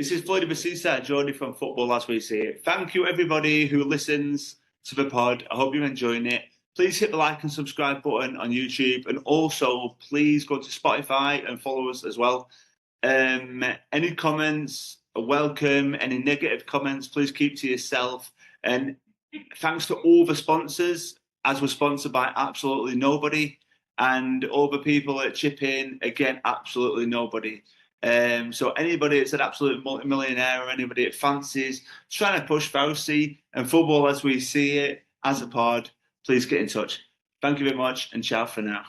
This is Floydy and Nick, Jordy from Football As We See It. Thank you, everybody who listens to the pod. I hope you're enjoying it. Please hit the like and subscribe button on YouTube, and also please go to Spotify and follow us as well. Any comments are welcome. Any negative comments, please keep to yourself. And thanks to all the sponsors, as we're sponsored by absolutely nobody, and all the people that chip in, again, absolutely nobody. So anybody that's an absolute multimillionaire or anybody that fancies trying to push Fauci and Football As We See It as a pod, please get in touch. Thank you very much, and ciao for now.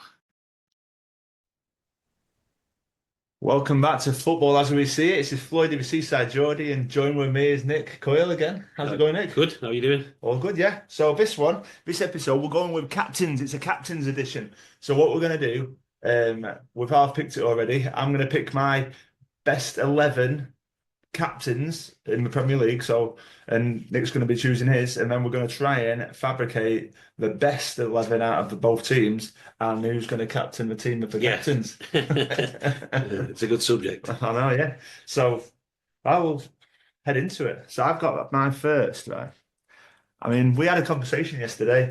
Welcome back to Football As We See It. This is Floydy and Seaside Jordy, and joined with me is Nick Coyle again. How's it going, Nick? Good. How are you doing? All good, yeah. So this episode, we're going with captains. It's a captains edition. So what we're going to do, we've half picked it already. I'm going to pick my best 11 captains in the Premier League. And Nick's going to be choosing his, and then we're going to try and fabricate the best 11 out of both teams, and who's going to captain the team of the captains. It's a good subject. I know, yeah. So I will head into it. So I've got mine first, right? I mean, we had a conversation yesterday,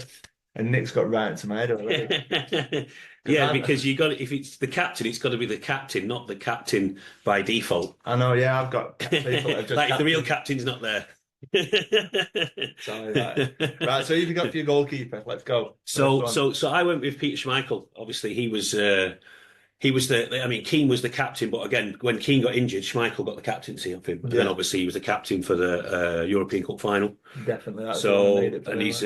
and Nick's got right into my head already. Yeah, because if it's the captain, it's got to be the captain, not the captain by default. I know, yeah. I've got people that have just like if the real captain's not there. Sorry, right. So you've got for your goalkeeper. Let's go. So I went with Peter Schmeichel. Obviously, he was Keane was the captain, but again, when Keane got injured, Schmeichel got the captaincy of him. And then obviously he was the captain for the European Cup final. Definitely. That's and he's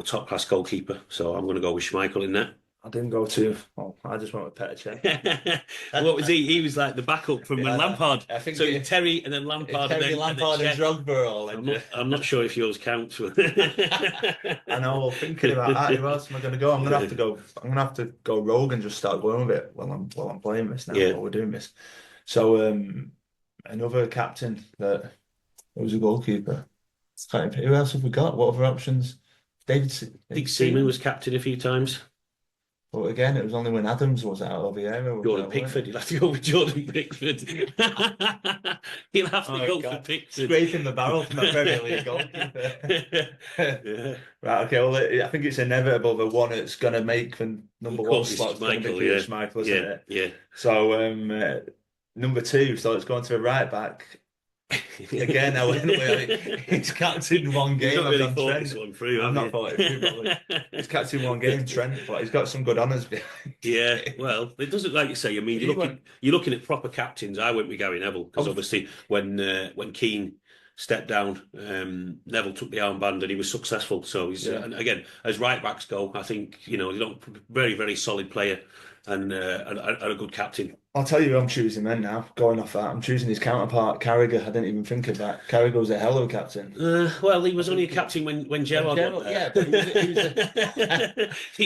top class goalkeeper. So I'm going to go with Schmeichel in that. I didn't go too. Well, I just went with Petr Cech. What was he? He was like the backup from when Lampard. I think so Terry and then Lampard. Terry, Lampard and Drogba all. I'm not sure if yours counts. I know. Thinking about that, who else am I going to go? I'm going to have to go rogue and just start going with it while I'm playing this now. Yeah. While we're doing this. So another captain that was a goalkeeper. Who else have we got? What other options? I think Seaman was captain a few times. But again, it was only when Adams was out of the area. Jordan Pickford. You'll have to go with Jordan Pickford. You'll have to go for Pickford. Scraping the barrel from a Premier League goalkeeper. Right, okay, well, I think it's inevitable the one that's going to make the number one slot is going to be Peter Schmeichel, isn't it? Yeah. So, number 2, so let's go on to a right back. Again, he's captained one game. You've not really thought this one through. I've not thought it through, probably. He's captained one game, Trent, but he's got some good honours. Yeah, well, it doesn't, like you say. I mean, you're looking at proper captains. I went with Gary Neville because obviously when Keane stepped down, Neville took the armband and he was successful. So he's and again, as right backs go, I think very, very solid player and a good captain. I'll tell you who I'm choosing then now. Going off that, I'm choosing his counterpart, Carragher. I didn't even think of that. Carragher was a hell of a captain. Well, he was only a captain when Gerrard went there. Yeah,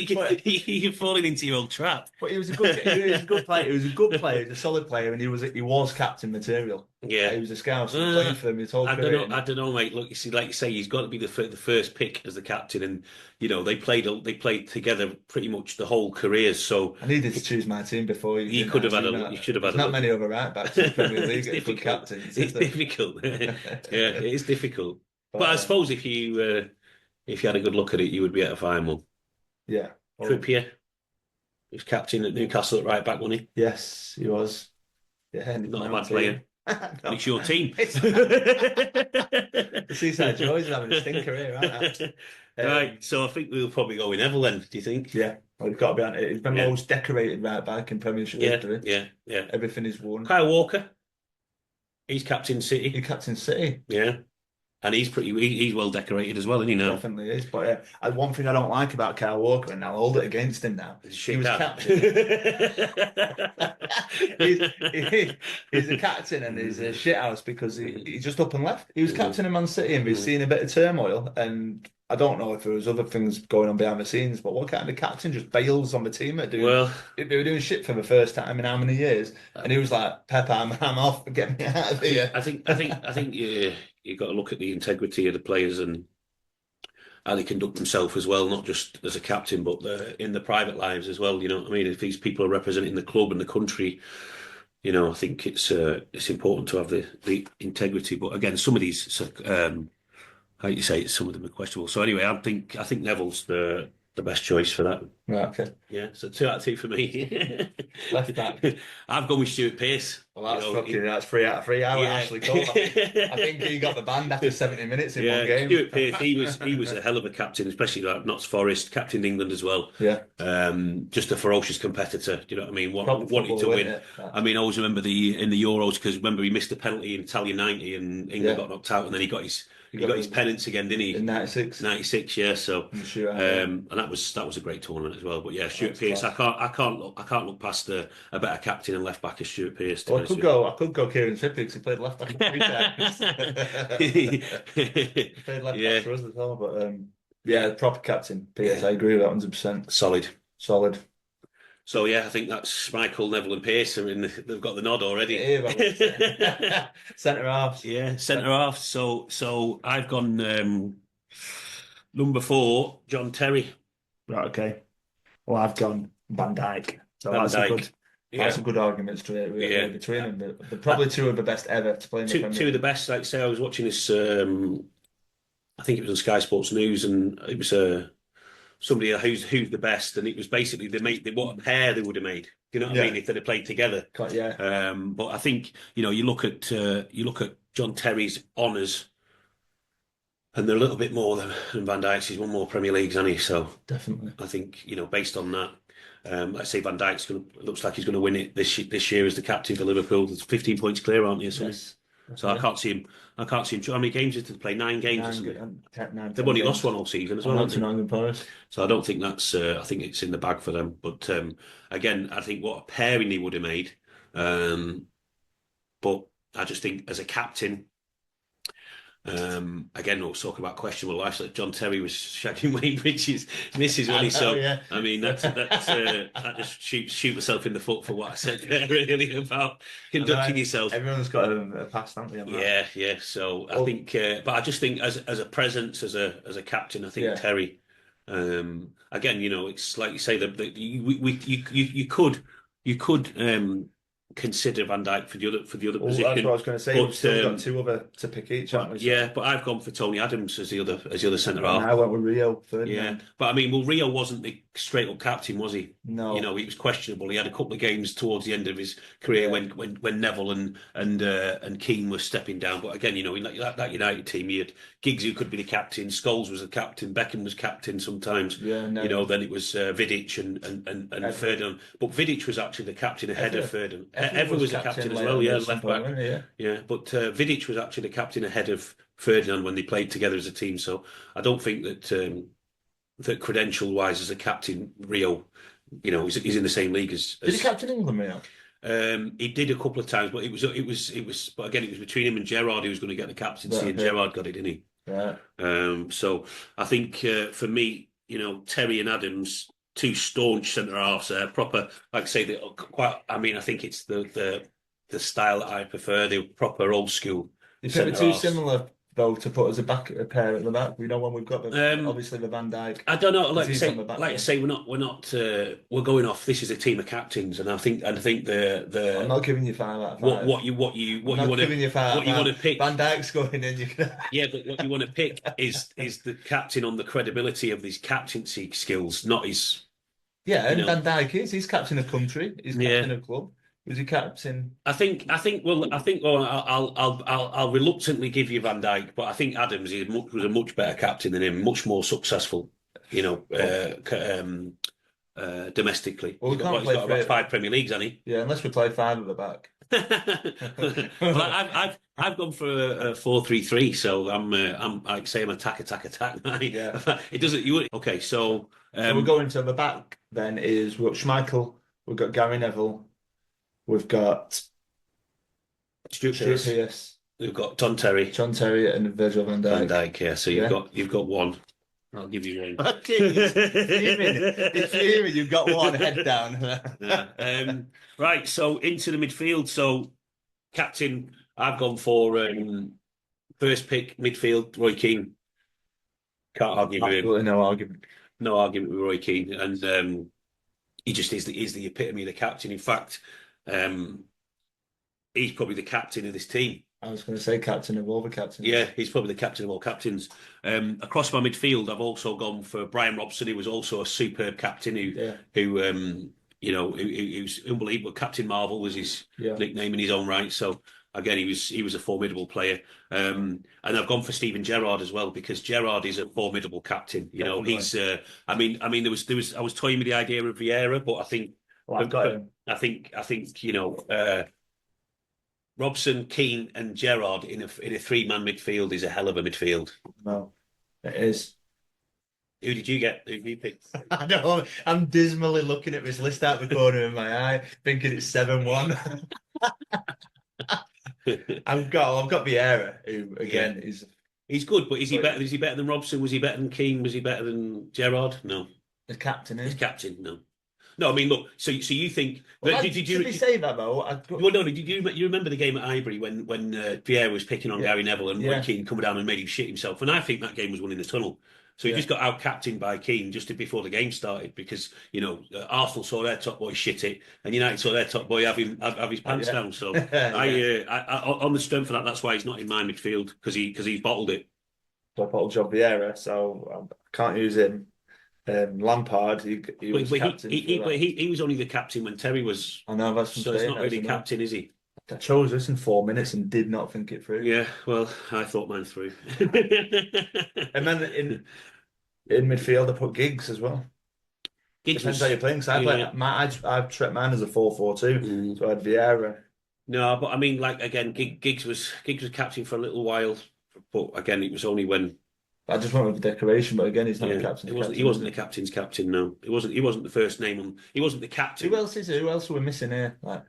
but you're falling into your old trap. But he was a good player. He was a good player. He was a solid player, and he was captain material. Yeah, he was a scout. Playing for them his whole career. I don't know, mate. Look, you see, like you say, he's got to be the first pick as the captain, and they played together pretty much the whole career. So I needed to choose my team before you could have had you should have had. Not many other right backs in the Premier League as good captains. It's difficult. Yeah, it is difficult. But I suppose if you had a good look at it, you would be able to find one. Yeah, Trippier, he was captain at Newcastle at right back, wasn't he? Yes, he was. Yeah, not a bad player. And it's your team. The Seaside Joys are having a stinker here, aren't they? Right, so I think we'll probably go with Neville then. Do you think? Yeah, well, he's got to be on it. He's been the most decorated right back in Premiership history. Yeah. Everything is won. Kyle Walker, he's captain City. He's captain City. Yeah. And he's well decorated as well, isn't he now? Definitely is. But one thing I don't like about Kyle Walker, and I'll hold it against him now, he was captain. he's a captain and he's a shithouse because he just up and left. He was captain of Man City and we've seen a bit of turmoil, and I don't know if there was other things going on behind the scenes, but what kind of captain just bails on the team? They were doing shit for the first time in how many years? And he was like, Pep, I'm off, get me out of here. I think you've got to look at the integrity of the players and how they conduct themselves as well, not just as a captain, but in the private lives as well. You know what I mean? If these people are representing the club and the country, I think it's important to have the integrity. But again, some of these, how you say it, some of them are questionable. So anyway, I think Neville's the best choice for that. Right, okay. Yeah, so 2 out of 2 for me. Left back. I've gone with Stuart Pearce. Well, that's 3 out of 3. I went Ashley Cole. I think he got the band after 70 minutes in one game. Stuart Pearce, he was a hell of a captain, especially like Notts Forest, captain England as well. Yeah. Just a ferocious competitor. Do you know what I mean? Wanted to football, win. I mean, I always remember in the Euros, because remember he missed a penalty in Italian 90 and England got knocked out, and then he got his pennants again, didn't he? In 96. 96, yeah. So, and that was a great tournament as well. But yeah, Stuart Pearce. I can't look past a better captain and left back as Stuart Pearce. Well, I could go Kieran Trippier because he played left back 3 times. He played left back for us as well. But yeah, proper captain. Pearce. I agree with that 100%. Solid. So yeah, I think that's Michael, Neville, and Pearce are in. They've got the nod already. Centre halves. Yeah, centre halves. So I've gone number 4, John Terry. Right. Okay. Well, I've gone Van Dijk. So Van that's Dijk. That's some good arguments between them. They're probably 2 of the best ever to play in the Premier League. 2 of the best. Like say, I was watching this. I think it was on Sky Sports News, and it was somebody who's the best, and it was basically what a pair they would have made. Do you know what I mean? If they'd have played together. Yeah. But I think you look at John Terry's honours, and they're a little bit more than Van Dijk's. He's won more Premier Leagues, hasn't he? So definitely. I think based on that, let's say Van Dijk's looks like he's going to win it this year as the captain for Liverpool. There's 15 points clear, aren't you? Yes. So I can't see him. How many games did they play? 9 games. They've only lost 1 all season as well. So I don't think that's. I think it's in the bag for them. But again, I think what a pairing he would have made. But I just think as a captain. Again, we'll talk about questionable life. Like John Terry was shagging Wayne Bridges' missus when he so. Yeah. I mean, that just shoot myself in the foot for what I said there, really, about conducting yourself. Everyone's got a past, haven't they? Yeah. So I think, but I just think as a presence, as a captain, I think Terry. Again, it's like you say that you could. Consider Van Dijk for the other position. That's what I was going to say. We've still got 2 other to pick each, haven't we? Yeah, but I've gone for Tony Adams as the other centre half. I went with Rio Ferdinand. Yeah, but I mean, Rio wasn't the straight up captain, was he? No. He was questionable. He had a couple of games towards the end of his career when Neville and Keane were stepping down. But again, in that United team, you had Giggs who could be the captain, Scholes was the captain, Beckham was captain sometimes. Yeah, no. Then it was Vidic and Ferdinand. But Vidic was actually the captain ahead of Ferdinand. Ever was the captain as well, left back. Yeah, but Vidic was actually the captain ahead of Ferdinand when they played together as a team. So I don't think that credential-wise as a captain, Rio, he's in the same league as. Did he captain England, Rio? He did a couple of times, but it was. But again, it was between him and Gerrard who was going to get the captaincy, and Gerrard got it, didn't he? Yeah. So I think for me, Terry and Adams, 2 staunch centre halves, proper. Like I say, I think it's the style that I prefer. The proper old school. You think they're too similar though to put as a pair at the back? We know when we've got obviously the Van Dijk. I don't know. Like I say, we're going off. This is a team of captains, and I think the. I'm not giving you 5 out of 5. What you want to pick. Van Dijk's going in. Yeah, but what you want to pick is the captain on the credibility of his captaincy skills, not his. Yeah, and Van Dijk he's captain of country. He's captain of club. Was he captain? I think. Well, I'll reluctantly give you Van Dijk, but I think Adams was a much better captain than him, much more successful. Domestically. Well, he's got about 5 Premier Leagues, hasn't he? Yeah, unless we play 5 at the back. Well, I've gone for a 4-3-3, so I'm like say I'm attack. Yeah. It doesn't. Okay, so we're going to the back. Then we've got Schmeichel, we've got Gary Neville. We've got Stuart Pearce. We've got John Terry, and Virgil van Dijk. Yeah. So you've got 1. I'll give you 1. Okay. It's fuming. You've got 1. Head down. Right. So into the midfield. So captain, I've gone for first pick midfield. Roy Keane. Can't argue with him. Absolutely no argument. No argument with Roy Keane, and he just is the epitome of the captain. In fact. he's probably the captain of this team. I was going to say captain of all the captains. Yeah, he's probably the captain of all captains. Across my midfield, I've also gone for Brian Robson, who was also a superb captain who was unbelievable. Captain Marvel was his nickname in his own right. So again, he was a formidable player. And I've gone for Steven Gerrard as well, because Gerrard is a formidable captain. You know, he's. I mean, there was. I was toying with the idea of Vieira, but I think. Well, I've got him. I think Robson, Keane, and Gerrard in a three-man midfield is a hell of a midfield. No, it is. Who did you get? Who did you pick? I know. I'm dismally looking at this list out the corner of my eye, thinking it's 7-1. I've got Vieira, who again is. He's good, but is he better? Is he better than Robson? Was he better than Keane? Was he better than Gerrard? No. The captain, He's captain. No. No, I mean, look. So you think? Well, did you say that though? Well, no. Did you remember the game at Highbury when Vieira was picking on Gary Neville and when Keane come down and made him shit himself? And I think that game was won in the tunnel. So he just got out captained by Keane just before the game started, because Arsenal saw their top boy shit it, and United saw their top boy have his pants down. So I on the strength of that, that's why he's not in my midfield, because he's bottled it. Top bottle job Vieira, so I can't use him. Lampard, he was captain. He was only the captain when Terry was. I know that's so. It's not really captain, is he? I chose this in 4 minutes and did not think it through. Yeah, well, I thought mine through. And then in midfield, I put Giggs as well. Giggs depends how you're playing. Because I've treated mine as a 4-4-2, so I had Vieira. No, but I mean, like again, Giggs was captain for a little while, but again, it was only when. I just went with the decoration, but again, he's not the captain. He wasn't the captain's captain. No, he wasn't the first name. He wasn't the captain. Who else are we missing here? Like,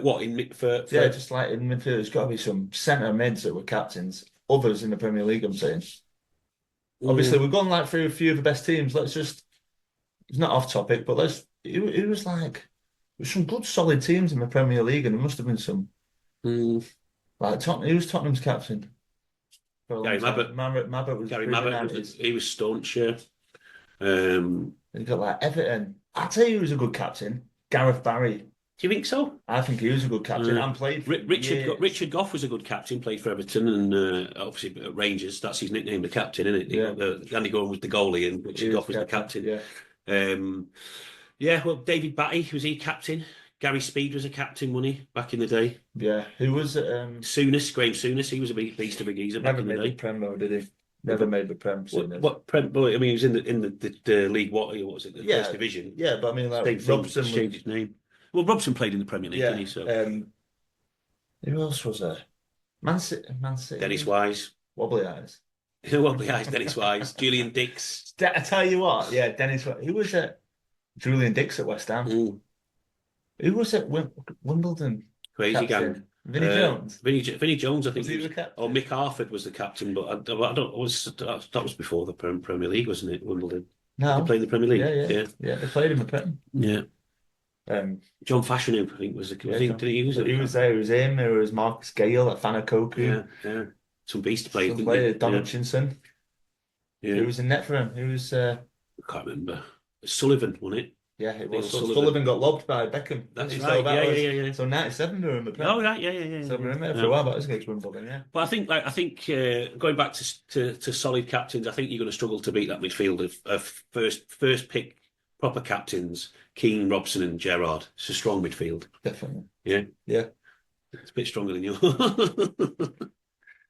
what in for? Yeah, just like in midfield, there's got to be some centre mids that were captains. Others in the Premier League, I'm saying. Obviously, we've gone like through a few of the best teams. Let's just. It's not off topic, but it was like there's some good solid teams in the Premier League, and there must have been some. Like Tottenham, who was Tottenham's captain? Gary Mabbott. Mabbott was Gary Mabbott. He was staunch. Yeah. You got like Everton. I tell you, who was a good captain. Gareth Barry. Do you think so? I think he was a good captain and played. Richard Gough was a good captain. Played for Everton and obviously at Rangers. That's his nickname, the captain, isn't it? Yeah. Andy Gordon was the goalie and Richard Gough was the captain. Yeah. Well, David Batty, was he captain? Gary Speed was a captain, wasn't he, back in the day? Yeah. Who was it? Graham Souness. He was a beast of a geezer back in the day. Never made the Prem, though, did he? Never made the Prem. What Prem? Well, I mean, he was in the League. What was it? The First Division. Yeah, but I mean, like Robson changed his name. Well, Robson played in the Premier League, didn't he? So. Who else was there? Man City. Dennis Wise. Wobbly eyes. Wobbly eyes. Dennis Wise. Julian Dix. I tell you what. Yeah, Dennis. Who was it? Julian Dix at West Ham. Who was it? Wimbledon. Crazy gang. Vinnie Jones. Vinnie Jones, I think. Was he the captain? Or Mick Harford was the captain, but I don't. That was before the Premier League, wasn't it? Wimbledon. No. They played in the Premier League. Yeah. They played in the Prem. Yeah. John Fashanu, I think, was the. He was there. It was him. There was Marcus Gale at Fanakoku. Yeah. Some beast players. Some player, Don Hutchinson. Yeah. Who was in net for him? Who was? I can't remember. Sullivan, wasn't it? Yeah, it was. Sullivan got lobbed by Beckham. That's right. Yeah. So 97 they were in the Prem. Oh, right. Yeah. So we were in there for a while, but it was against Wimbledon, yeah. But I think going back to solid captains, I think you're going to struggle to beat that midfield of first pick proper captains, Keane, Robson, and Gerrard. It's a strong midfield. Definitely. Yeah. It's a bit stronger than yours.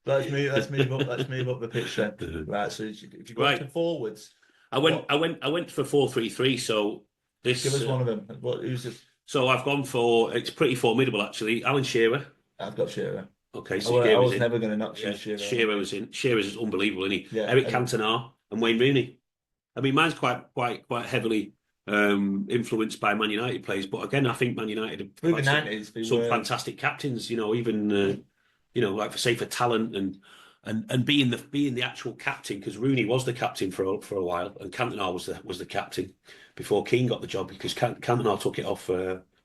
Let's move up the pitch then. Right. So if you go to forwards, I went for 4-3-3. So this. Give us one of them. Who's it? So I've gone for. It's pretty formidable actually. Alan Shearer. I've got Shearer. Okay, so I was never going to not choose Shearer. Shearer was in. Shearer's unbelievable, isn't he? Yeah, Eric Cantona and Wayne Rooney. I mean, mine's quite heavily influenced by Man United players, but again, I think Man United through the 90s some fantastic captains. Even like for talent and being the actual captain, because Rooney was the captain for a while, and Cantona was the captain before Keane got the job, because Cantona took it off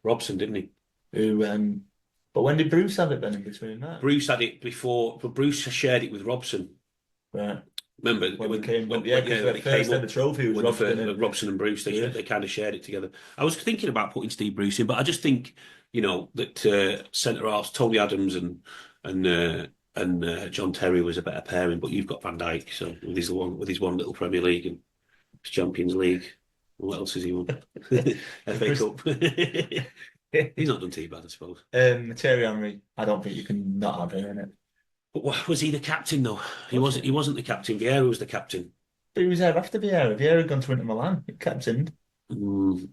Robson, didn't he? But when did Bruce have it then in between that? Bruce had it before, but Bruce shared it with Robson. Right. Remember when when they came, when- yeah, when- because when the it first came up ever trophy was when the Robson first, and Robson and Bruce, Yeah. they kind of shared it together. I was thinking about putting Steve Bruce in, but I just think, that centre halves, Tony Adams and John Terry was a better pairing. But you've got Van Dijk, so with his one little Premier League and his Champions League. What else has he won? FA Cup. He's not done too bad, I suppose. Thierry Henry, I don't think you can not have him in it. But was he the captain though? He wasn't. He wasn't the captain. Vieira was the captain. But he was there after Vieira. Vieira had gone to Inter Milan. He captained. Mm.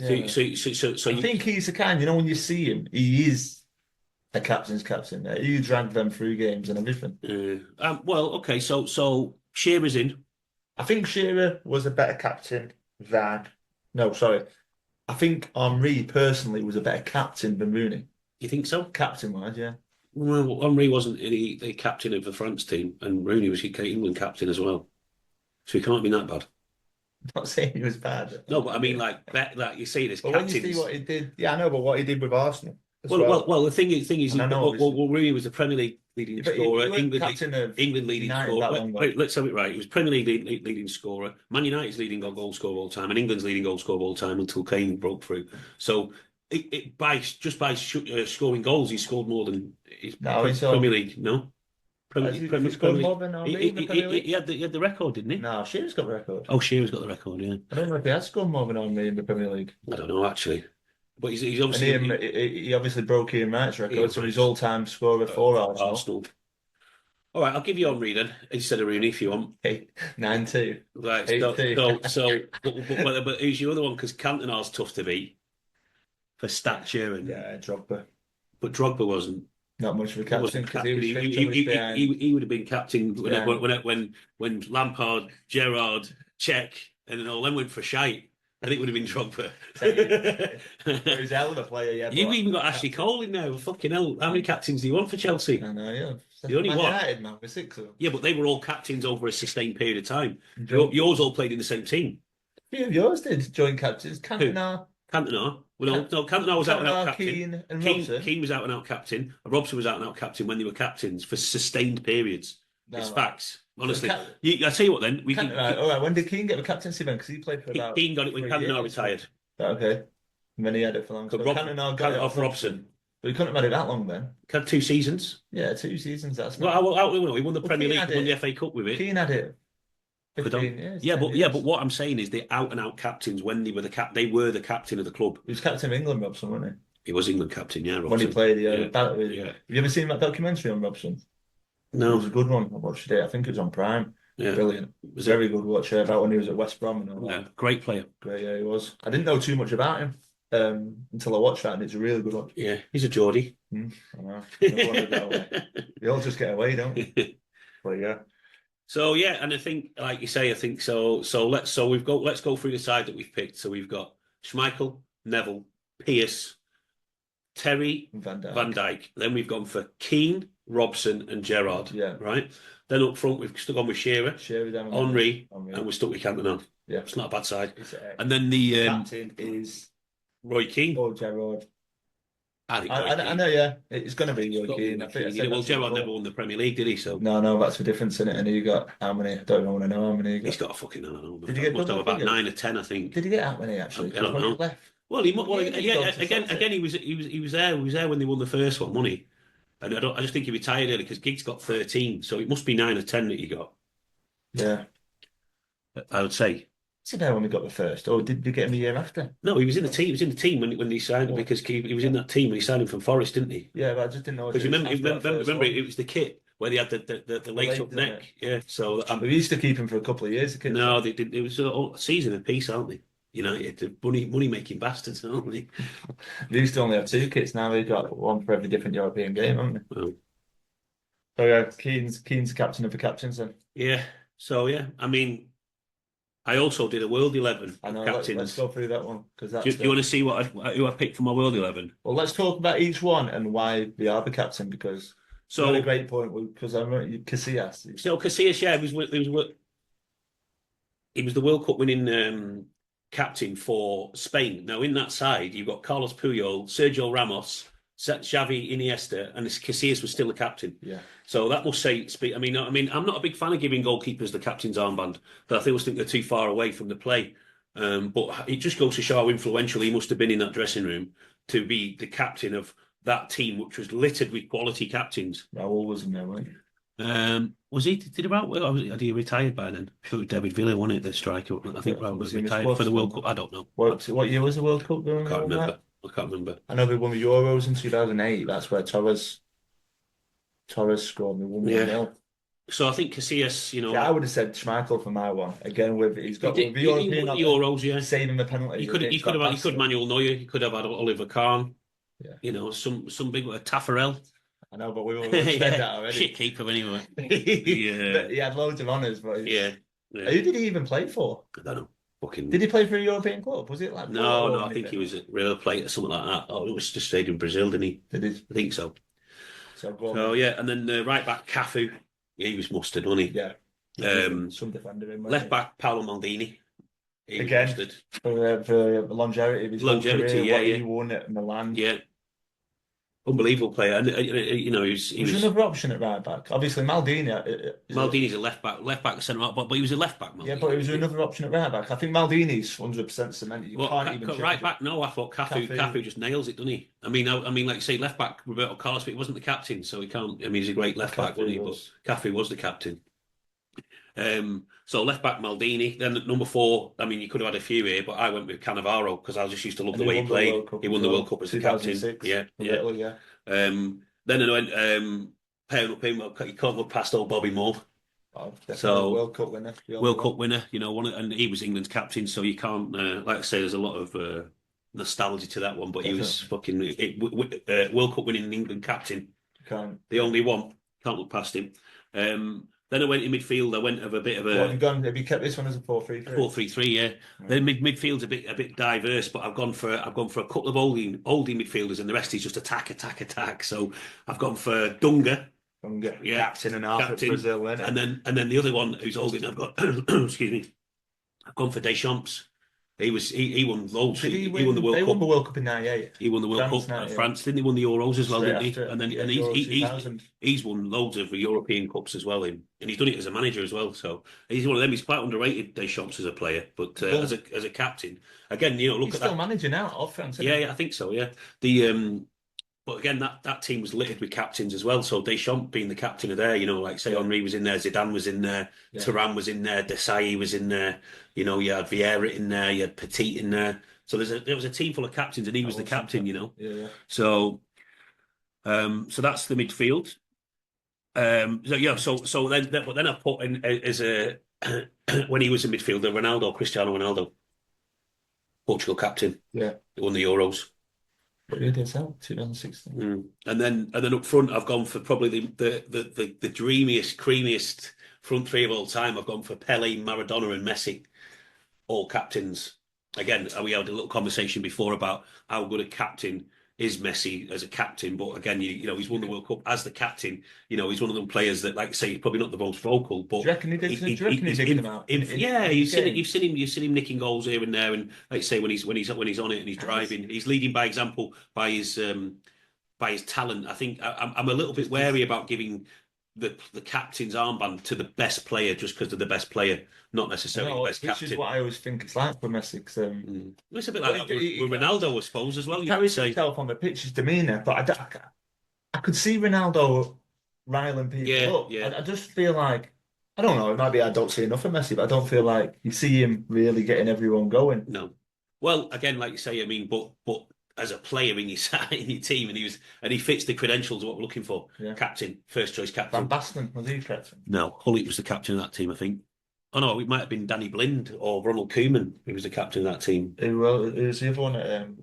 Yeah. So I think he's the kind, when you see him, he is a captain's captain. He dragged them through games and everything. well, okay. So Shearer's in. I think Shearer was a better captain than. No, sorry. I think Henry personally was a better captain than Rooney. You think so? Captain-wise, yeah. Well, Henry wasn't the captain of the France team, and Rooney was England captain as well. So he can't be that bad. I'm not saying he was bad. No, but I mean, like you see this But captains. when you see what he did, yeah, I know, but what he did with Arsenal. Well, the thing is, Rooney was the Premier League leading But scorer, he England leading United scorer. Wait, let's have it right. He was Premier League leading scorer, Man United's leading goal scorer all time, and England's leading goal scorer all time until Kane broke through. So, by scoring goals, he scored more than his Premier League. No, He scored more than Henry in the Premier League? he had the record, didn't he? No, Shearer's got the record. Oh, Shearer's got the record. Yeah, I don't know if he has scored more than Henry in the Premier League. I don't know actually, but he's obviously he obviously broke Ian Wright's record, so he's all-time scorer for Arsenal. All right, I'll give you Henry then instead of Rooney if you want. 9-2. Right, but who's your other one? Because Cantona's tough to beat for stature and Drogba. But Drogba wasn't. Not much of a captain because he would have been captain when Lampard, Gerrard, Cech, and all them went for shite. I think it would have been Drogba. He's a hell of a player, yeah. You've even got Ashley Cole in there. Fucking hell. How many captains do you want for Chelsea? I know, yeah. The only one. United, man, with 6 of them. Yeah, but they were all captains over a sustained period of time. Yours all played in the same team. A few of yours did join captains. Cantona. Cantona. Well, no, Cantona was out and out captain. Keane and Robson. Keane was out and out captain. Robson was out and out captain when they were captains for sustained periods. It's facts. Honestly, I tell you what. Then all right. When did Keane get the captaincy then? Because he played for about. Keane got it when Cantona retired. Okay, and then he had it for long. So Cantona got it off Robson. But he couldn't have had it that long then. Had 2 seasons. Yeah, 2 seasons. That's not. Well, he won the Premier League, won the FA Cup with it. Keane had it. 15 years. But what I'm saying is the out and out captains when they were they were the captain of the club. He was captain of England, Robson, wasn't he? He was England captain, yeah. Robson. When he played Have you ever seen that documentary on Robson? No. It was a good one. I watched it. I think it was on Prime. Yeah. Brilliant. It was a very good watch about when he was at West Brom and all that. Yeah, great player. Great, yeah, he was. I didn't know too much about him until I watched that, and it's a really good watch. Yeah, he's a Geordie. I know. They all just get away, don't they? But yeah. So yeah, and I think, like you say, let's go through the side that we've picked. So we've got Schmeichel, Neville, Pearce, Terry, Van Dijk. Then we've gone for Keane, Robson, and Gerrard. Yeah. Right. Then up front we've stuck on with Shearer, Henry, and we're stuck with Cantona. Yeah, it's not a bad side. And then the captain is Roy Keane or Gerrard. I know, yeah. It's going to be Roy Keane. Well, Gerrard never won the Premier League, did he? So no, that's the difference in it. And he got how many? I don't want to know how many. He's got a fucking. I don't know. Did he get? Must have about 9 or 10, I think. Did he get how many actually? I don't know. Left? Well, again, he was there. He was there when they won the first one, wasn't he? And I just think he retired early because Giggs got 13, so it must be 9 or 10 that he got. Yeah, I would say. Was he there when we got the first, or did we get him the year after? No, he was in the team. He was in the team when he signed him because he was in that team when he signed him from Forest, didn't he? Yeah, but I just didn't know. Because remember, it was the kit where they had the lace up neck. Yeah, so we used to keep him for a couple of years. No, they did. It was a season of peace, aren't they? United, money making bastards, aren't they? They used to only have 2 kits. Now they've got one for every different European game, haven't they? Well, so yeah, Keane's the captain of the captains then. Yeah. So yeah, I mean, I also did a World 11 captains. Let's go through that one because do you want to see who I picked for my World 11? Well, let's talk about each one and why they are the captain because. So a great point because I remember Casillas. So Casillas, yeah, he was the World Cup winning captain for Spain. Now in that side, you've got Carlos Puyol, Sergio Ramos, Xavi, Iniesta, and Casillas was still the captain. Yeah. So that must say. I mean, I'm not a big fan of giving goalkeepers the captain's armband, but I always think they're too far away from the play. But it just goes to show how influential he must have been in that dressing room to be the captain of that team, which was littered with quality captains. Raul was in there, wasn't he? Was he? Did he had he retired by then? I'm sure it was David Villa, wasn't it? The striker. I think Raul was retired for the World Cup. I don't know. What year was the World Cup? I can't remember. I know they won the Euros in 2008. That's where Torres scored. They won 1-0. So I think Casillas, Yeah, I would have said Schmeichel for my one. Again, he's got the European Euros, yeah. Saving the penalty. He could have Manuel Neuer. He could have had Oliver Kahn. Yeah. Some big Taffarel. I know, but we all said that already. Shit keeper anyway. Yeah. He had loads of honours, but yeah. Who did he even play for? I don't know. Did he play for a European club? Was it like no? I think he was a Real Plate or something like that. Oh, it was just stayed in Brazil, didn't he? Did he? I think so. So yeah, and then right back Cafu, he was mustard, wasn't he? Yeah. Some defender in. Left back Paolo Maldini. He again was mustard. For longevity of his longevity, career, he won at Milan. Yeah. Unbelievable player, and he was another option at right back. Obviously, Maldini's a left back centre back, but he was a left back. Maldini. Yeah, but it was another option at right back. I think Maldini's 100% cemented. Right back. No, I thought Cafu just nails it, doesn't he? I mean, like you say, left back Roberto Carlos, but he wasn't the captain, so he can't. I mean, he's a great left back, wasn't he? But Cafu was the captain. So left back Maldini. Then at number 4, I mean, you could have had a few here, but I went with Cannavaro because I just used to love the way he played. He won the World Cup as the captain. Yeah. Then I went pairing up him. You can't look past old Bobby Moore. So World Cup winner. And he was England's captain. So you can't, like I say, there's a lot of nostalgia to that one. But he was fucking World Cup winning England captain. The only one. Can't look past him. Then I went in midfield. I went of a bit of a. Have you kept this one as a 4-3-3? 4-3-3, yeah. Right. Then midfield's a bit diverse, but I've gone for a couple of oldie midfielders, and the rest is just attack. So I've gone for Dunga, captain and half at Brazil, and then the other one who's holding. I've got excuse me. I've gone for Deschamps. He won loads. He won the World Cup. They won the World Cup in '98. He won the World Cup at France. Didn't he won the Euros as well, didn't he? And then he's won loads of European Cups as well. And he's done it as a manager as well. So he's one of them. He's quite underrated, Deschamps, as a player, but as a captain, again, look he's at still managing now of France. Yeah, I think so. Yeah, but again, that team was littered with captains as well. So Deschamps being the captain of there, like say Henry was in there, Zidane was in there, Thuram was in there, Desailly was in there. You had Vieira in there, you had Petit in there. So there was a team full of captains, and he was the captain. Yeah. So that's the midfield. So then I put in as a when he was in midfield, Cristiano Ronaldo, Portugal captain. Yeah, he won the Euros. But he did so, 2016. And then up front, I've gone for probably the dreamiest, creamiest front three of all time. I've gone for Pele, Maradona, and Messi, all captains. Again, we had a little conversation before about how good a captain is Messi as a captain, but again, he's won the World Cup as the captain. He's one of them players that, like I say, he's probably not the most vocal, but do you reckon he digged him out? You've seen him nicking goals here and there, and like I say, when he's on it and he's driving, he's leading by example by his talent. I think I'm a little bit wary about giving the captain's armband to the best player just because they're the best player, not necessarily the best captain. Which is what I always think it's like for Messi. It's a bit like that with Ronaldo, I suppose, as well. He carries himself on the pitch, his demeanour, but I could see Ronaldo riling people up. Yeah. I just feel like, I don't know, it might be I don't see enough of Messi, but I don't feel like you see him really getting everyone going. No. Well, again, like you say, I mean, but as a player in your team, and he fits the credentials of what we're looking for. Yeah. Captain, first choice captain. Van Basten, was he captain? No, Hullet was the captain of that team, I think. Oh no, it might have been Danny Blind or Ronald Koeman who was the captain of that team. Who was the other one?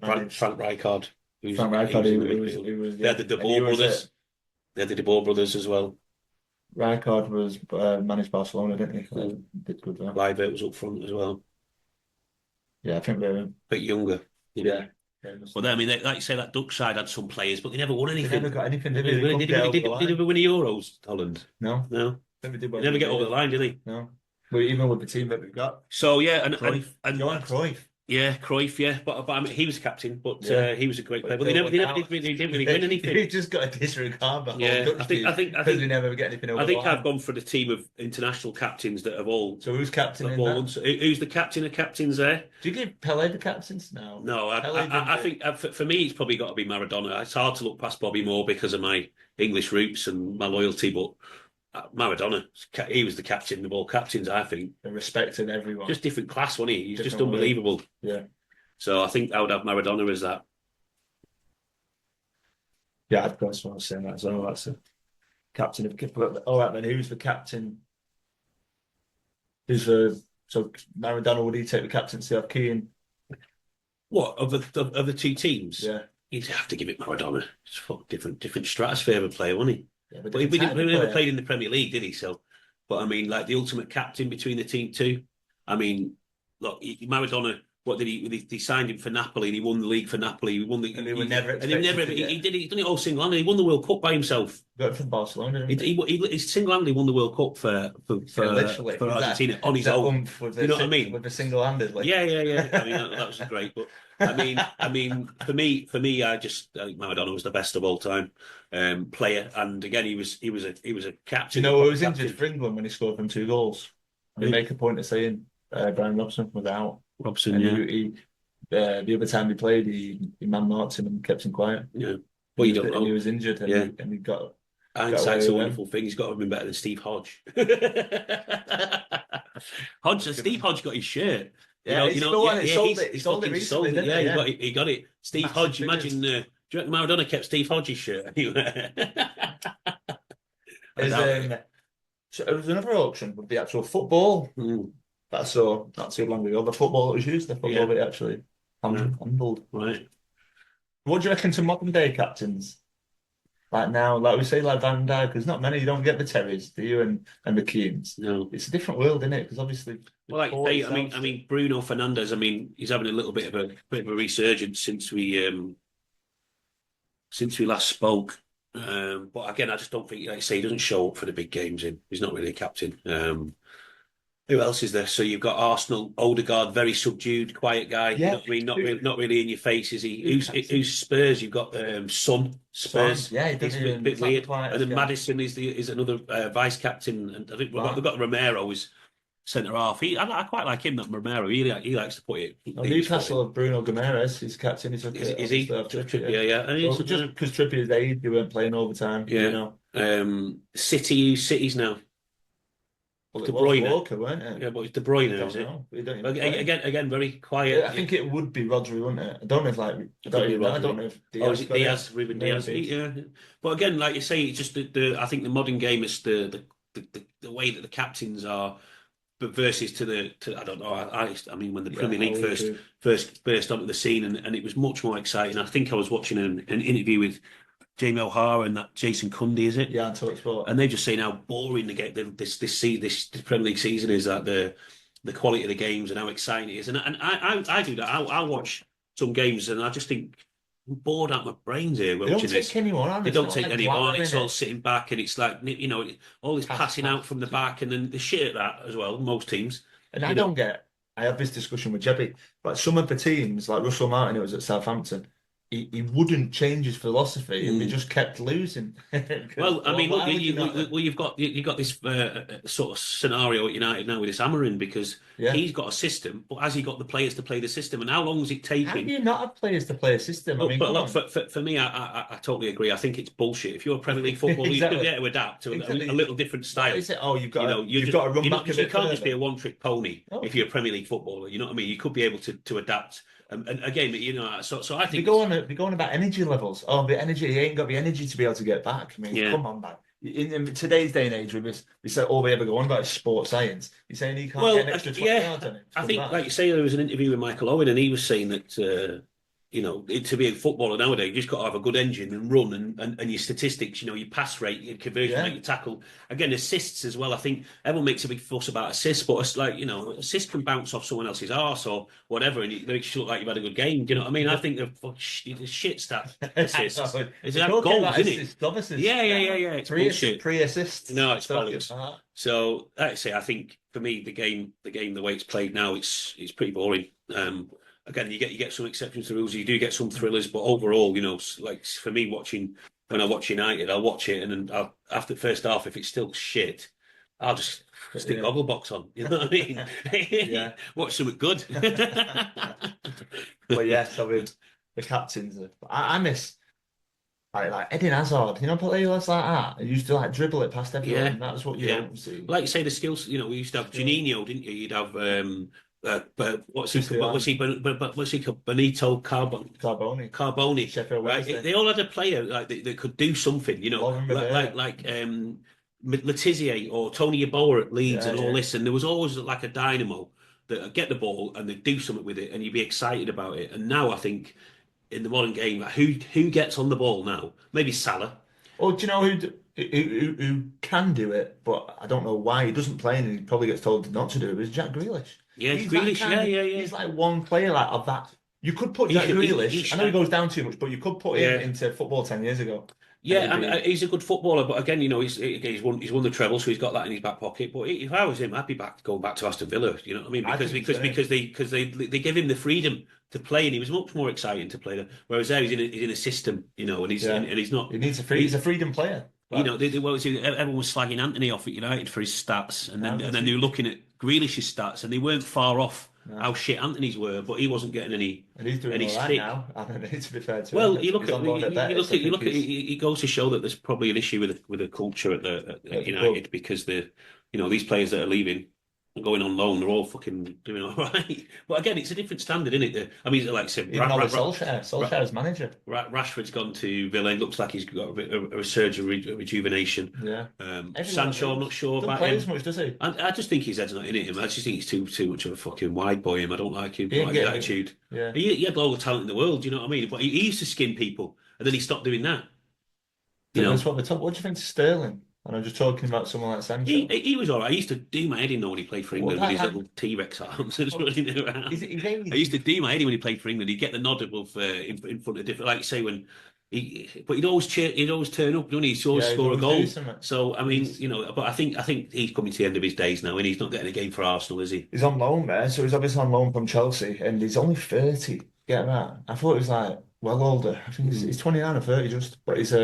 Frank Rijkaard. Frank Rijkaard. They had the De Boer brothers. They had the De Boer brothers as well. Rijkaard was managed Barcelona, didn't he? Did good there. Kluivert was up front as well. Yeah, I think they're a bit younger. Yeah. Well, I mean, like you say, that Dutch side had some players, but they never won anything. They never got anything, did they? Did they ever win the Euros, Holland? No. They never get over the line, did they? No. But even with the team that we've got. So, yeah. Johan Cruyff. Yeah, Cruyff, yeah, but I mean, he was captain, but he was a great player. But they didn't really win anything. He just got a disregard the whole Dutch I think because we never get anything over I think the line. I've gone for the team of international captains that have all. So who's captain in that? Who's the captain of captains there? Do you give Pele the captains? No. No, I think for me it's probably got to be Maradona. It's hard to look past Bobby Moore because of my English roots and my loyalty, but Maradona, he was the captain of all captains, I think. And respected everyone. Just different class, wasn't he? He's Different just unbelievable. Yeah. So I think I would have Maradona as that. Yeah, of course, I was saying that as well. That's a captain of. All right, then who's the captain? So Maradona, would he take the captaincy of Keane? What of the two teams? Yeah, you'd have to give it Maradona. It's a different stratosphere of a player, wasn't he? Yeah, but he never played in the Premier League, did he? So, but I mean, like the ultimate captain between the team two. I mean, look, Maradona. What did he signed him for Napoli and he won the league for Napoli. He won the. And he never. And he did it all single-handedly. He won the World Cup by himself. Got it from Barcelona. He single-handedly won the World Cup for Argentina on his own. You know what I mean? With the single-handedly. Yeah. I mean that was great, but I mean for me, I think Maradona was the best of all time player, and again he was a captain. Do you know who was injured for England when he scored them 2 goals? They make a point of saying Brian Robson was out. Robson, and yeah. The other time he played, he man-marked him and kept him quiet. Yeah, well, you don't know. He was injured, and he got. Hindsight's a wonderful thing. He's got to have been better than Steve Hodge. Steve Hodge got his shirt. Yeah, he sold it recently, didn't he? Yeah, he got it. Steve Hodge. Imagine, do you reckon Maradona kept Steve Hodge's shirt anyway? So it was another auction with the actual football. That's not too long ago. The football that was used, the football that actually handled. Right. What do you reckon to modern day captains? Like now, like we say, like Van Dijk, there's not many. You don't get the Terrys, do you? And the Keanes. No, it's a different world, isn't it? Because obviously, well, like I mean, Bruno Fernandes. I mean, he's having a little bit of a resurgence since we last spoke. But again, I just don't think, like I say, he doesn't show up for the big games. He's not really a captain. Who else is there? So you've got Arsenal, Odegaard, very subdued, quiet guy. Yeah. You know what I mean? Not really in your face, is he? Who's Spurs? You've got Son, Spurs. Yeah, he's a bit weird. And then Maddison is another vice captain. And I think we've got Romero as centre half. I quite like him, that Romero. He likes to put it. Newcastle of Bruno Guimaraes, he's captain. Is he? Yeah. And just because Trippier's age, they weren't playing all the time. Yeah. You know. City's now. Well, De Bruyne, Walker, weren't it? Yeah, but it's De Bruyne, is it? Again, very quiet. I think it would be Rodri, wouldn't it? I don't know if I don't know if Diaz, Ruben Diaz. Yeah, but again, like you say, it's just I think the modern game is the way that the captains are, but versus to I don't know. I mean, when the Premier League first burst onto the scene, and it was much more exciting. I think I was watching an interview with Jamie O'Hara and that Jason Cundy, is it? Yeah, on TalkSport. And they just saying how boring this Premier League season is, that the quality of the games and how exciting it is. And I do that. I'll watch some games and I just think I'm bored out of my brains here. They don't take anyone on. They don't take anyone on. It's all sitting back and it's like, you know, all this passing out from the back and then the shit at that as well, most teams. And I have this discussion with Jebby, but some of the teams, like Russell Martin, who was at Southampton, he wouldn't change his philosophy, and they just kept losing. Well, I mean, look, you've got this sort of scenario at United now with this Amarin, because he's got a system, but has he got the players to play the system? And how long does it take him? How do you not have players to play a system? Look, for me, I totally agree. I think it's bullshit. If you're a Premier League footballer, exactly. You've got to adapt to a little different style. Is it? Oh, you've got to run back a bit. You can't just be a one-trick pony if you're a Premier League footballer. You know what I mean? You could be able to adapt. And again, you know, so I think we go on about energy levels. Oh, the energy, he ain't got the energy to be able to get back. I mean, come on, man. In today's day and age, we say all we ever go on about is sports science. You're saying he can't get an extra 20 yards on it. I think, like you say, there was an interview with Michael Owen, and he was saying that you know, to be a footballer nowadays, you just got to have a good engine and run, and your statistics, you know, your pass rate, your conversion rate, your tackle. Again, assists as well. I think everyone makes a big fuss about assists, but it's like, you know, assists can bounce off someone else's arse or whatever, and it makes you look like you've had a good game. Do you know what I mean? I think the shit stat assists. It's goals, isn't it? Yeah. It's bullshit. Pre-assist. No, it's bollocks. So, like I say, I think for me, the game, the way it's played now, it's pretty boring. again, you get some exceptions to the rules. You do get some thrillers, but overall, like for me, when I watch United, I'll watch it, and then after the first half, if it's still shit, I'll just stick Gogglebox on. You know what I mean? Yeah. Watch something good. Well, yes, I mean, the captains. I miss like Eden Hazard. Players like that. He used to like dribble it past everyone. Yeah. And that's what you don't see. Like you say, the skills. We used to have Juninho, didn't you? You'd have but what's he? Christian. What was he? But what's he called? Benito Carboni. Carboni. Sheffield Right? Wednesday. They all had a player like that could do something. Lauren Rivera. like Letizier or Tony Yeboah at Leeds Yeah, and all yeah. this, and there was always like a dynamo that would get the ball and they'd do something with it, and you'd be excited about it. And now I think in the modern game, like, who gets on the ball now? Maybe Salah. Oh, do you know who can do it, but I don't know why he doesn't play and he probably gets told not to do it, is Jack Grealish. Yeah, He's Grealish. that kind Yeah. He's like one player like of that. You could put He Jack should- Grealish. he should- I know he goes down too much, but you could put him Yeah. into football 10 years ago. Yeah, I mean, he's a good footballer, but again, he's won the treble, so he's got that in his back pocket. But if I was him, I'd be going back to Aston Villa. You know what I mean? Because they give him the freedom to play, and he was much more exciting to play there. Whereas there, he's in a system, and he's not. He's a freedom player. Right? Everyone was slagging Anthony off at United for his stats, and then they were looking at Grealish's stats, and they weren't far off how shit Anthony's were, but he wasn't getting any. And he's doing any all right stick. now. I don't need to be fair to him. Well, He's on loan at Betis. it goes to show that there's probably an issue with the culture at United because these players that are leaving and going on loan, they're all fucking doing all right. But again, it's a different standard, isn't it? I mean, like I said, even Solskjaer's manager. Rashford's gone to Villa. It looks like he's got a bit of a surge of rejuvenation. Yeah. Sancho, I'm not sure about play him. as much, does he? I just think his head's not in it. I just think he's too much of a fucking wide boy. I don't like him. I don't like his attitude. Yeah. He had all the talent in the world. You know what I mean? But he used to skin people, and then he stopped doing that. That's what do you think to Sterling? And I'm just talking about someone like Sancho. He was all right. I used to do my head in when he played for England with his little T-Rex arms. I used to do my head in when he played for England. He'd get the nod above in front of different, like say when but he'd always turn up, don't he? He'd always score a goal. So I mean, but I think he's coming to the end of his days now, and he's not getting a game for Arsenal, is he? He's on loan there, so he's obviously on loan from Chelsea, and he's only 30. Get that? I thought he was like well older. I think he's 29 or 30 just, but he's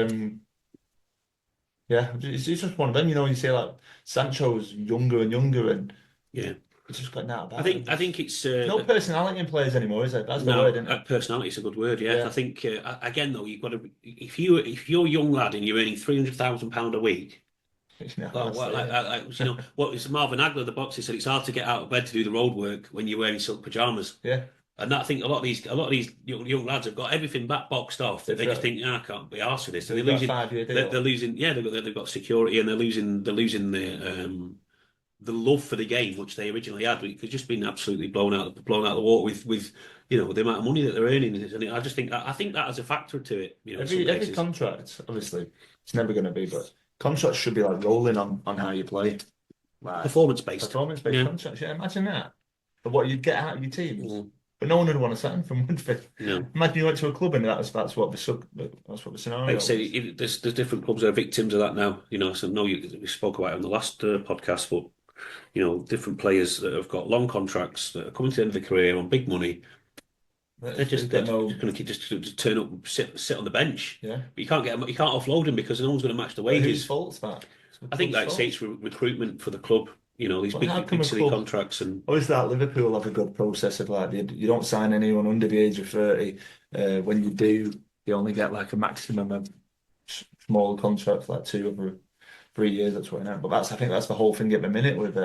yeah, he's just one of them. You say like Sancho's younger and younger, and yeah, it's just got that. I think it's no personality in players anymore, is it? That's the word, isn't it? Personality is a good word. Yeah, I think again though, you've got to if you're a young lad and you're earning £300,000 a week. What is Marvin Hagler, the boxer, said it's hard to get out of bed to do the road work when you're wearing silk pajamas. Yeah. And I think a lot of these young lads have got everything boxed off. They just think, I can't be arsed with this. So they're losing. Yeah, they've got security, and they're losing the love for the game which they originally had. It's just been absolutely blown out of the water with the amount of money that they're earning. And I think that has a factor to it. Every contract, obviously, it's never going to be, but contracts should be like rolling on how you play. Like, performance-based contracts. Yeah, imagine that. But what you'd get out of your teams. But no one would want to sign from Woodford. No. Imagine you went to a club and that's what the scenario. Like I say, there's different clubs that are victims of that now. So we spoke about it on the last podcast, but different players that have got long contracts that are coming to the end of their career on big money. They're just going to just turn up, and sit on the bench. Yeah, but you can't offload them because no one's going to match the wages. Whose fault's that? I think, like I say, it's recruitment for the club. These big silly contracts, and obviously that Liverpool have a good process of like you don't sign anyone under the age of 30. When you do, you only get like a maximum of small contracts, like 2 or 3 years. That's what I know. But I think that's the whole thing at the minute with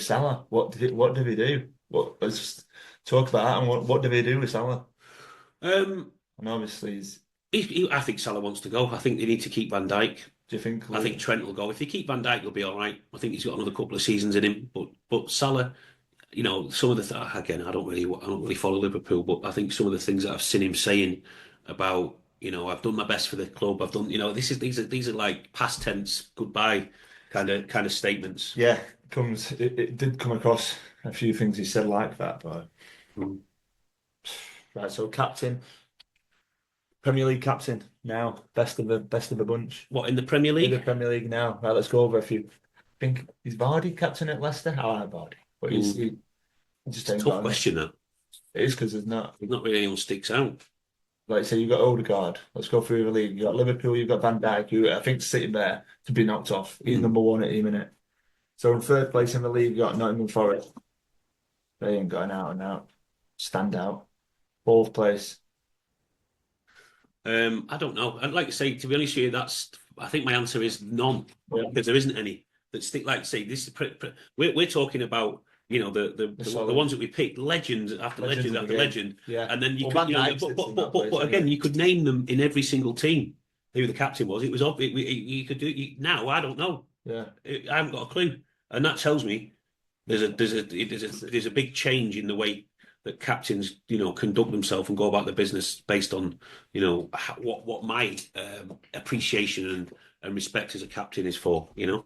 Salah. What did he do? Let's just talk about that. And what do they do with Salah? And obviously I think Salah wants to go. I think they need to keep Van Dijk. Do you think? I think Trent will go. If they keep Van Dijk, he'll be all right. I think he's got another couple of seasons in him. But Salah, some of the again, I don't really follow Liverpool, but I think some of the things that I've seen him saying about, I've done my best for the club. I've done, these are like past tense goodbye kind of statements. Yeah, it did come across a few things he said like that, but right. So captain. Premier League captain now, best of the bunch. What, in the Premier League? In the Premier League now. Right, let's go over a few. I think is Vardy captain at Leicester? I like Vardy, but he's just it's a tough question. That It is because there's not. There's not really anyone sticks out. Like say you've got Odegaard. Let's go through the league. You've got Liverpool. You've got Van Dijk, who I think's sitting there to be knocked off. He's number one at the minute. So in third place in the league, you've got Nottingham Forest. They ain't got an out and out standout. Fourth place. I don't know. I'd like to say, to be honest with you, I think my answer is none, because there isn't any that stick. Like say, this is we're talking about, you know, the ones that we picked, legends after legend after legend, and then you could, you know, but again, you could name them in every single team who the captain was. It was obvious. You could do now. I don't know. Yeah, I haven't got a clue, and that tells me there's a big change in the way that captains, you know, conduct themselves and go about their business based on, you know, what my appreciation and respect as a captain is for, you know,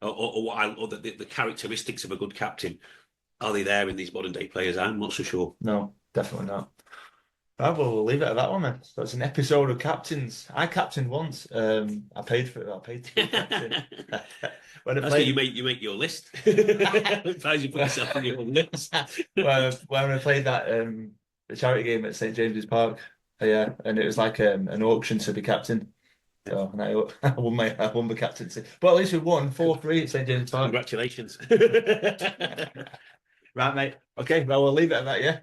or the characteristics of a good captain. Are they there in these modern day players? I'm not so sure. No, definitely not. Right, well, we'll leave it at that one then. That's an episode of captains. I captained once. I paid for it. I paid to be captain. That's how you make your list. As you put yourself on your own list. When I played that the charity game at St James's Park, and it was like an auction to be captain. So, and I won the captaincy. But at least we won 4-3 at St James's Park. Congratulations. Right, mate. Okay, well, we'll leave it at that, yeah?